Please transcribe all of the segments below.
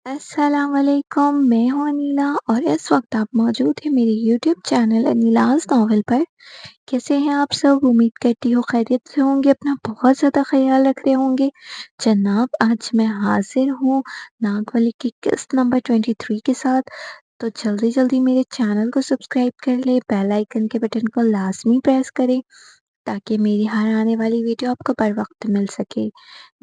अस्सलाम वालेकुम, मैं हूँ अनीला और इस वक्त आप मौजूद हैं मेरे यूट्यूब चैनल अनीलाज़ नॉवल पर। कैसे हैं आप सब? उम्मीद करती हूँ खैरियत से होंगे, अपना बहुत ज़्यादा ख़याल रख रहे होंगे। जनाब, आज मैं हाज़िर हूँ नागवली की किस्त नंबर 23 के साथ। तो जल्दी-जल्दी मेरे चैनल को सब्सक्राइब कर लें, बेल आइकन के बटन को लाज़मी प्रेस करें ताकि मेरी हर आने वाली वीडियो आपको बर वक़्त मिल सके।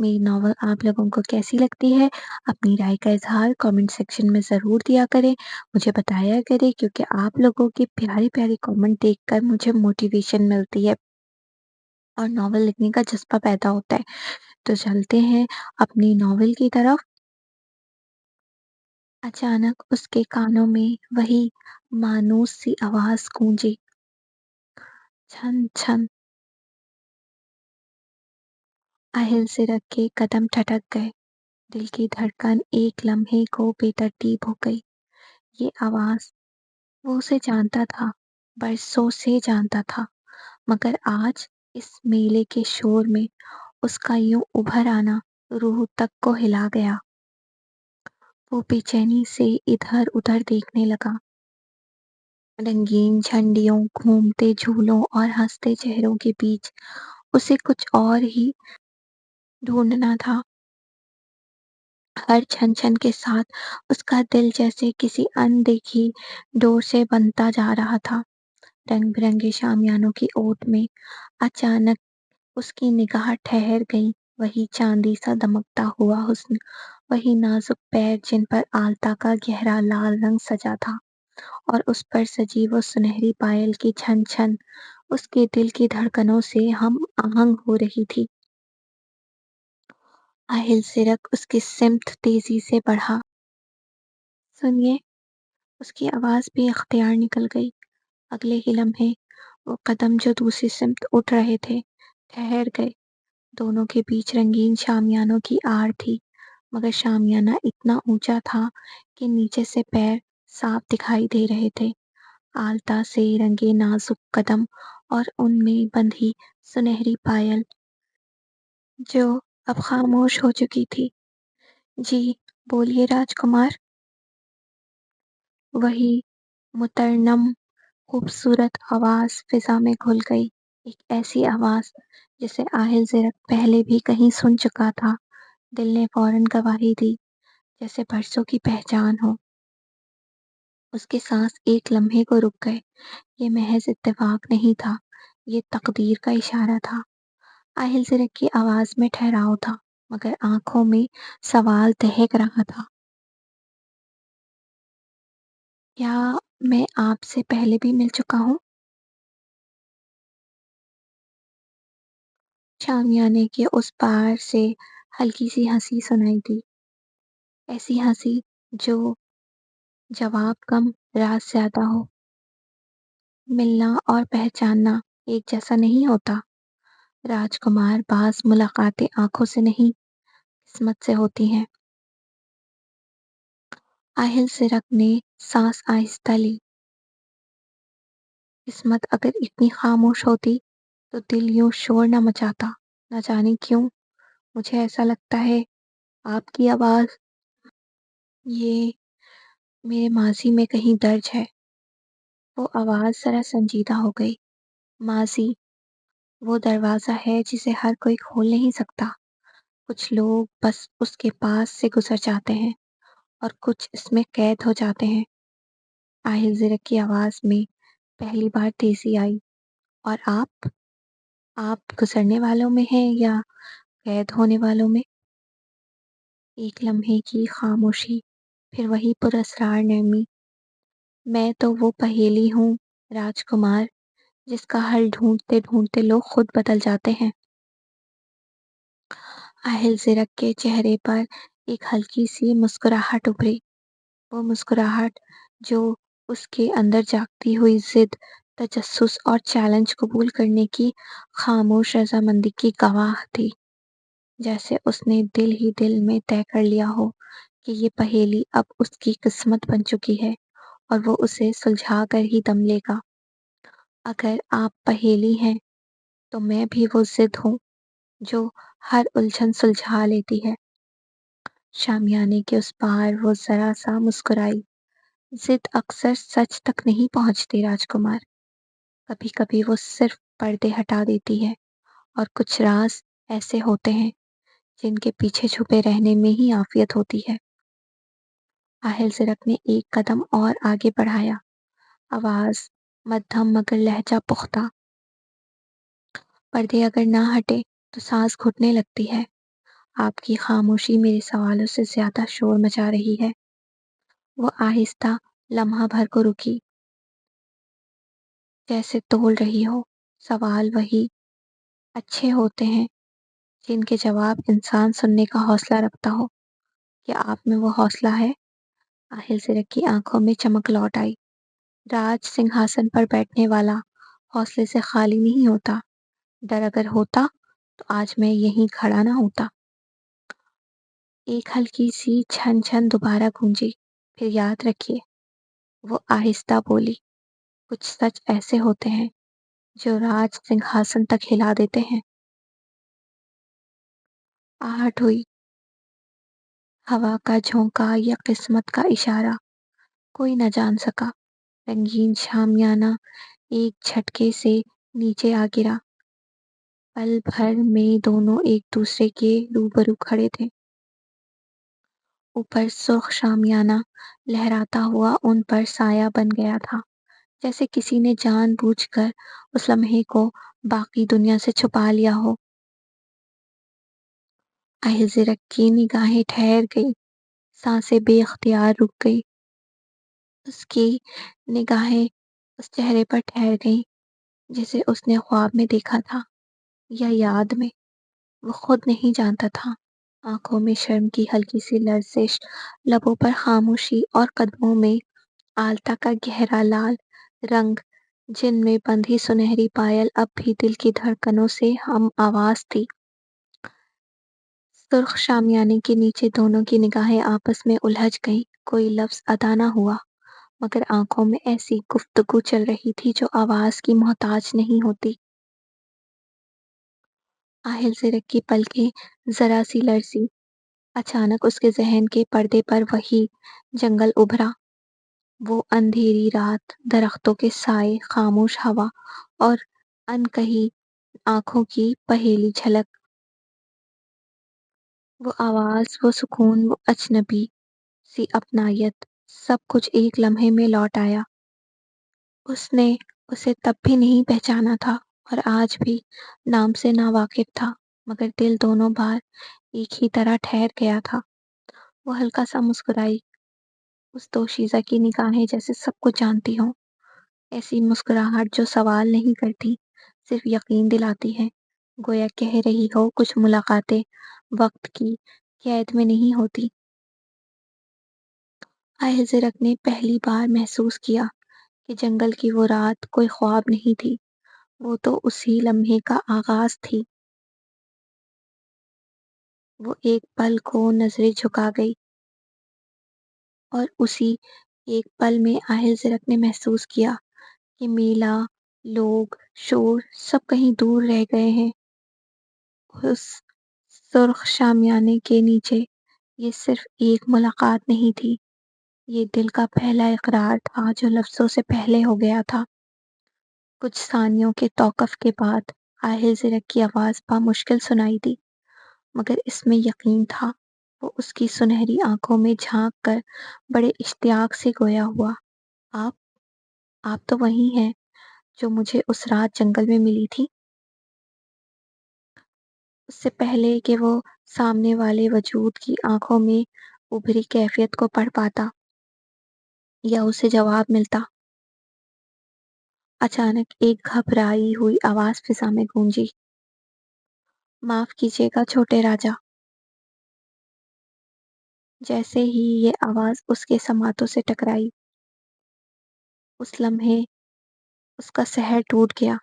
मेरी नॉवल आप लोगों को कैसी लगती है? अपनी राय का इज़हार कमेंट सेक्शन में ज़रूर दिया करें, मुझे बताया करें क्योंकि आप लोगों के प्यारे-प्यारे कमेंट देखकर मुझे मोटिवेशन मिलती है और नॉवल लिखने का जज़्बा पैदा होता है। तो चलते हैं अपनी नॉवल की तरफ। अचानक उसके कानों में वही मायूस सी आवाज़ गूंजी, छन छन। अहिल सिरक के कदम ठठक गए। दिल की धड़कन एक लम्हे को बेतरतीब हो गई। ये आवाज़, वो उसे जानता था, बरसों से जानता था, मगर आज इस मेले के शोर में उसका यूं उभर आना रूह तक को हिला गया। वो बेचैनी से इधर-उधर देखने लगा। रंगीन झंडियों, घूमते झूलों और हंसते चेहरों के बीच उसे कुछ और ही ढूंढना था। हर छन-छन के साथ उसका दिल जैसे किसी अनदेखी डोर से बंधता जा रहा था। रंग-बिरंगे शामियानों की ओट में अचानक उसकी निगाह ठहर गई। वही चांदी सा दमकता हुआ हुस्न, वही नाजुक पैर जिन पर आलता का गहरा लाल रंग सजा था और उस पर सजी वो सुनहरी पायल की छन-छन उसके दिल की धड़कनों से हम आहंग हो रही थी। आहिल सिरक उसकी सिम्त तेजी से बढ़ा। सुनिए, उसकी आवाज़ बेख्तियार निकल गई। अगले ही लम्हे वो कदम जो दूसरी सिम्त उठ रहे थे, ठहर गए। दोनों के बीच रंगीन शामियानों की आड़ थी, मगर शामियाना इतना ऊंचा था कि नीचे से पैर साफ दिखाई दे रहे थे। आलता से रंगे नाजुक कदम और उनमें बंधी सुनहरी पायल जो अब खामोश हो चुकी थी। जी, बोलिए राजकुमार। वही मुतरन्नम खूबसूरत आवाज़ फ़िज़ा में घुल गई। एक ऐसी आवाज़ जिसे आहिल ज़िरक पहले भी कहीं सुन चुका था। दिल ने फ़ौरन गवाही दी, जैसे बरसों की पहचान हो। उसके सांस एक लम्हे को रुक गए। ये महज़ इत्तेफ़ाक नहीं था, ये तक़दीर का इशारा था। आहिल ज़िरक की आवाज़ में ठहराव था, मगर आँखों में सवाल दहक रहा था। क्या मैं आपसे पहले भी मिल चुका हूँ? शामियाने के उस पार से हल्की-सी हँसी सुनाई दी। ऐसी हँसी जो जवाब कम, राज ज़्यादा हो। मिलना और पहचानना एक जैसा नहीं होता। राजकुमार, बाज़ मुलाकातें आँखों से नहीं, किस्मत से होती हैं। आहिल सिरक ने सांस आहिस्ता ली। किस्मत अगर इतनी खामोश होती तो दिल यूं शोर न मचाता। न जाने क्यों मुझे ऐसा लगता है आपकी आवाज़, ये मेरे माज़ी में कहीं दर्ज है। वो आवाज़ ज़रा संजीदा हो गई। माज़ी, वो दरवाज़ा है जिसे हर कोई खोल नहीं सकता। कुछ लोग बस उसके पास से गुज़र जाते हैं और कुछ इसमें कैद हो जाते हैं। आहिल ज़िरक की आवाज़ में पहली बार तेज़ी आई। और आप गुज़रने वालों में हैं या कैद होने वालों में? एक लम्हे की खामोशी, फिर वही पुरअसरार नरमी। मैं तो वो पहेली हूँ, राजकुमार, जिसका हल ढूँढते-ढूँढते लोग खुद बदल जाते हैं। आहिल ज़िरक के चेहरे पर एक हल्की-सी मुस्कुराहट उभरी। वो मुस्कुराहट जो उसके अंदर जागती हुई ज़िद, तजस्सुस और चैलेंज कबूल करने की खामोश रज़ामंदी की गवाह थी। जैसे उसने दिल ही दिल में तय कर लिया हो कि ये पहेली अब उसकी किस्मत बन चुकी है और वो उसे सुलझा कर ही दम लेगा। अगर आप पहेली हैं, तो मैं भी वो ज़िद हूँ जो हर उलझन सुलझा लेती है। शामियाने के उस पार वो जरा सा मुस्कुराई। जिद अक्सर सच तक नहीं पहुंचती राजकुमार। कभी कभी वो सिर्फ पर्दे हटा देती है, और कुछ राज ऐसे होते हैं जिनके पीछे छुपे रहने में ही आफियत होती है। आहिल सिरक ने एक कदम और आगे बढ़ाया। आवाज मध्यम मगर लहजा पुख्ता। पर्दे अगर ना हटे तो सांस घुटने लगती है। आपकी खामोशी मेरे सवालों से ज्यादा शोर मचा रही है। वो आहिस्ता लम्हा भर को रुकी, जैसे तोल रही हो। सवाल वही अच्छे होते हैं जिनके जवाब इंसान सुनने का हौसला रखता हो। क्या आप में वो हौसला है? आहिल सिरक की आंखों में चमक लौट आई। राज सिंहासन पर बैठने वाला हौसले से खाली नहीं होता। डर अगर होता तो आज मैं यहीं खड़ा ना होता। एक हल्की सी छन छन दोबारा गूंजी। फिर याद रखिए, वो आहिस्ता बोली, कुछ सच ऐसे होते हैं जो राज सिंहासन तक हिला देते हैं। आहट हुई, हवा का झोंका या किस्मत का इशारा, कोई न जान सका। रंगीन शामियाना एक झटके से नीचे आ गिरा। पल भर में दोनों एक दूसरे के रूबरू खड़े थे। ऊपर सुर्ख शामियाना लहराता हुआ उन पर साया बन गया था, जैसे किसी ने जानबूझकर उस लम्हे को बाकी दुनिया से छुपा लिया हो। अहिज़िरक की निगाहें ठहर गई, सांसें बेख्तियार रुक गई। उसकी निगाहें उस चेहरे पर ठहर गईं जिसे उसने ख्वाब में देखा था, या याद में, वो खुद नहीं जानता था। आंखों में शर्म की हल्की सी लर्जिश, लबों पर खामोशी और कदमों में आलता का गहरा लाल रंग, जिनमें बंधी सुनहरी पायल अब भी दिल की धड़कनों से हम आवाज थी। सुर्ख शामियाने के नीचे दोनों की निगाहें आपस में उलझ गईं। कोई लफ्ज अदा न हुआ, मगर आंखों में ऐसी गुफ्तगू चल रही थी जो आवाज की मोहताज नहीं होती। आहिल सिरक की पलकें जरा सी लरसी। अचानक उसके जहन के पर्दे पर वही जंगल उभरा। वो अंधेरी रात, दरख्तों के साए, खामोश हवा और अनकही आंखों की पहेली झलक। वो आवाज, वो सुकून, वो अजनबी सी अपनायत, सब कुछ एक लम्हे में लौट आया। उसने उसे तब भी नहीं पहचाना था, और आज भी नाम से नावाकिफ था, मगर दिल दोनों बार एक ही तरह ठहर गया था। वो हल्का सा मुस्कुराई। उस दोशीज़ा की निगाहें जैसे सब कुछ जानती हों। ऐसी मुस्कुराहट जो सवाल नहीं करती, सिर्फ यकीन दिलाती है। गोया कह रही हो, कुछ मुलाकातें वक्त की कैद में नहीं होती। हिजरत ने पहली बार महसूस किया कि जंगल की वो रात कोई ख्वाब नहीं थी, वो तो उसी लम्हे का आगाज थी। वो एक पल को नजरें झुका गई, और उसी एक पल में हिजरत ने महसूस किया कि मेला, लोग, शोर सब कहीं दूर रह गए हैं। उस सुर्ख शामियाने के नीचे ये सिर्फ एक मुलाकात नहीं थी, ये दिल का पहला इकरार था जो लफ्जों से पहले हो गया था। कुछ सानियों के तौक़ुफ़ के बाद आहिल ज़िरक की आवाज़ बामुश्किल सुनाई दी, मगर इसमें यकीन था। वो उसकी सुनहरी आंखों में झांक कर बड़े इश्तियाक से गोया हुआ, आप आप तो वही हैं जो मुझे उस रात जंगल में मिली थी। उससे पहले कि वो सामने वाले वजूद की आंखों में उभरी कैफियत को पढ़ पाता या उसे जवाब मिलता, अचानक एक घबराई हुई आवाज फिजा में गूंजी। माफ कीजिएगा छोटे राजा। जैसे ही ये आवाज उसके समातों से टकराई, उस लम्हे उसका सहर टूट गया।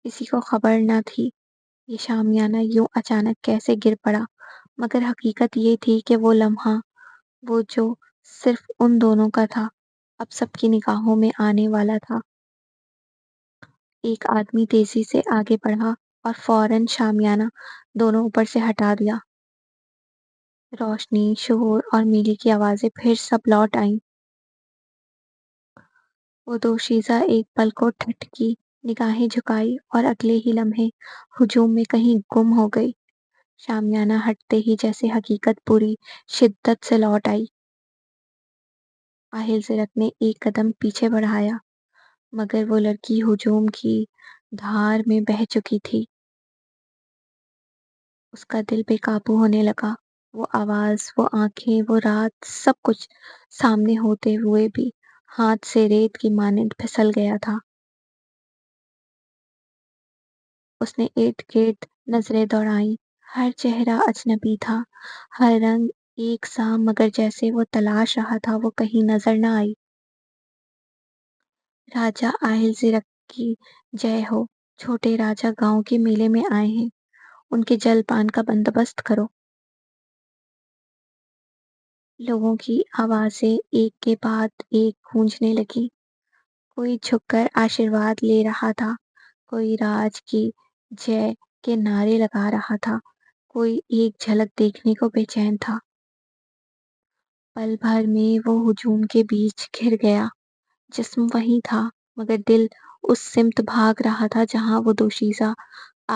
किसी को खबर न थी ये शामियाना यूं अचानक कैसे गिर पड़ा, मगर हकीकत ये थी कि वो लम्हा, वो जो सिर्फ उन दोनों का था, अब सबकी निगाहों में आने वाला था। एक आदमी तेजी से आगे बढ़ा और फौरन शामियाना दोनों ऊपर से हटा दिया। روشنی، شور اور میلی کی آوازیں پھر سب لوٹ آئیں۔ وہ دوشیزہ ایک پل کو ٹھٹکی، نگاہیں جھکائی اور اگلے ہی لمحے ہجوم میں کہیں گم ہو گئی۔ شامیانہ ہٹتے ہی جیسے حقیقت پوری شدت سے لوٹ آئی۔ آہل زرک نے ایک قدم پیچھے بڑھایا، مگر وہ لڑکی ہجوم کی دھار میں بہہ چکی تھی۔ اس کا دل بے قابو ہونے لگا۔ وہ آواز، وہ آنکھیں، وہ رات، سب کچھ سامنے ہوتے ہوئے بھی ہاتھ سے ریت کی مانند پھسل گیا تھا۔ اس نے ارد گرد نظریں دوڑائیں۔ ہر چہرہ اجنبی تھا، ہر رنگ ایک سا، مگر جیسے وہ تلاش رہا تھا وہ کہیں نظر نہ آئی۔ راجا آہل زرک کی جے ہو! چھوٹے راجا گاؤں کے میلے میں آئے ہیں، ان کے جل پان کا بندوبست کرو۔ لوگوں کی آوازیں ایک کے بعد ایک گونجنے لگیں۔ کوئی جھک کر آشیرواد لے رہا تھا، کوئی راج کی جے کے نعرے لگا رہا تھا، کوئی ایک جھلک دیکھنے کو بے چین تھا۔ پل بھر میں وہ ہجوم کے بیچ گھر گیا۔ جسم وہیں تھا، مگر دل اس سمت بھاگ رہا تھا جہاں وہ دوشیزہ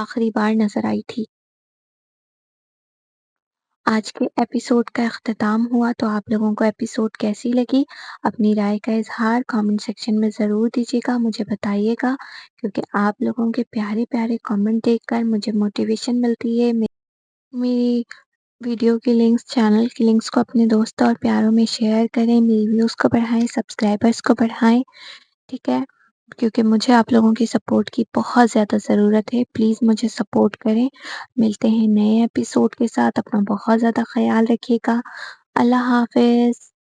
آخری بار نظر آئی تھی۔ آج کے ایپیسوڈ کا اختتام ہوا، تو آپ لوگوں کو ایپیسوڈ کیسی لگی؟ اپنی رائے کا اظہار کامنٹ سیکشن میں ضرور دیجیے گا، مجھے بتائیے گا، کیونکہ آپ لوگوں کے پیارے پیارے کامنٹ دیکھ کر مجھے موٹیویشن ملتی ہے۔ میری ویڈیو کی لنکس، چینل کی لنکس کو اپنے دوستوں اور پیاروں میں شیئر کریں، میری ویوز کو بڑھائیں، سبسکرائبرز کو بڑھائیں، ٹھیک ہے؟ کیونکہ مجھے آپ لوگوں کی سپورٹ کی بہت زیادہ ضرورت ہے۔ پلیز مجھے سپورٹ کریں۔ ملتے ہیں نئے ایپیسوڈ کے ساتھ، اپنا بہت زیادہ خیال رکھیے گا۔ اللہ حافظ۔